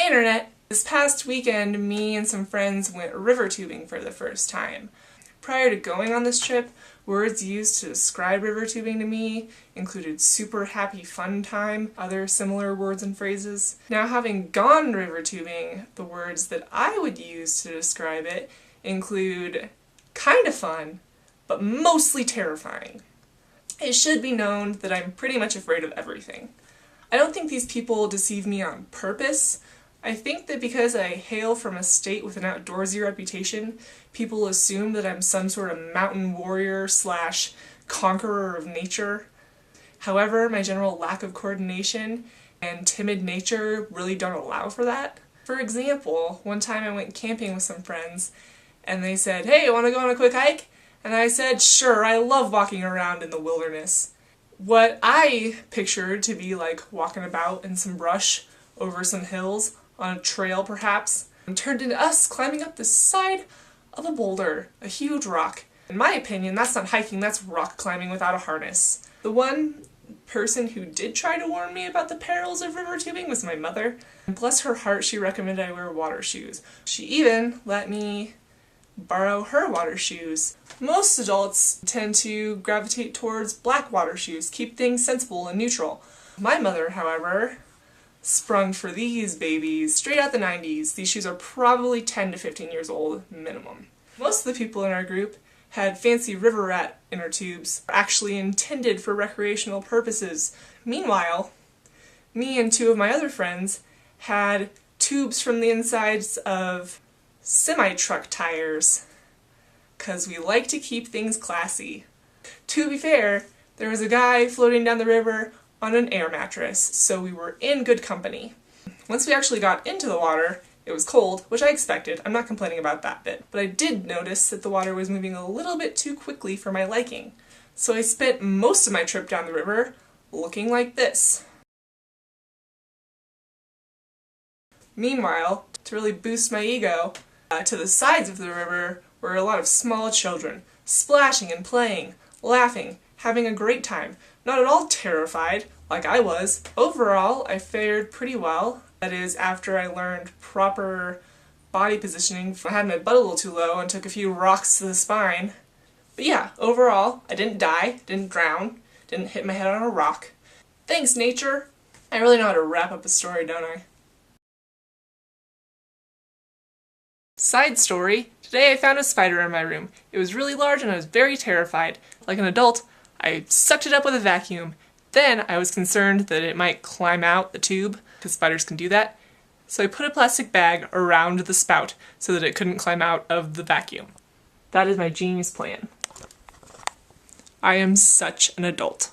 Internet! This past weekend, me and some friends went river tubing for the first time. Prior to going on this trip, words used to describe river tubing to me included super happy fun time, other similar words and phrases. Now, having gone river tubing, the words that I would use to describe it include kinda fun, but mostly terrifying. It should be known that I'm pretty much afraid of everything. I don't think these people deceive me on purpose. I think that because I hail from a state with an outdoorsy reputation, people assume that I'm some sort of mountain warrior slash conqueror of nature. However, my general lack of coordination and timid nature really don't allow for that. For example, one time I went camping with some friends and they said, "Hey, want to go on a quick hike?" And I said, "Sure, I love walking around in the wilderness." What I pictured to be like walking about in some brush over some hills, on a trail perhaps, turned into us climbing up the side of a boulder, a huge rock. In my opinion, that's not hiking, that's rock climbing without a harness. The one person who did try to warn me about the perils of river tubing was my mother. And bless her heart, she recommended I wear water shoes. She even let me borrow her water shoes. Most adults tend to gravitate towards black water shoes, keep things sensible and neutral. My mother, however, sprung for these babies straight out the 90s. These shoes are probably 10 to 15 years old minimum. Most of the people in our group had fancy river rat inner tubes, actually intended for recreational purposes. Meanwhile, me and two of my other friends had tubes from the insides of semi-truck tires, because we like to keep things classy. To be fair, there was a guy floating down the river on an air mattress, so we were in good company. Once we actually got into the water, it was cold, which I expected. I'm not complaining about that bit. But I did notice that the water was moving a little bit too quickly for my liking. So I spent most of my trip down the river looking like this. Meanwhile, to really boost my ego, to the sides of the river were a lot of small children, splashing and playing, laughing, having a great time, not at all terrified, like I was. Overall, I fared pretty well. That is, after I learned proper body positioning. I had my butt a little too low and took a few rocks to the spine. But yeah, overall, I didn't die, didn't drown, didn't hit my head on a rock. Thanks, nature! I really know how to wrap up a story, don't I? Side story, today I found a spider in my room. It was really large and I was very terrified. Like an adult, I sucked it up with a vacuum. Then I was concerned that it might climb out the tube, because spiders can do that. So I put a plastic bag around the spout so that it couldn't climb out of the vacuum. That is my genius plan. I am such an adult.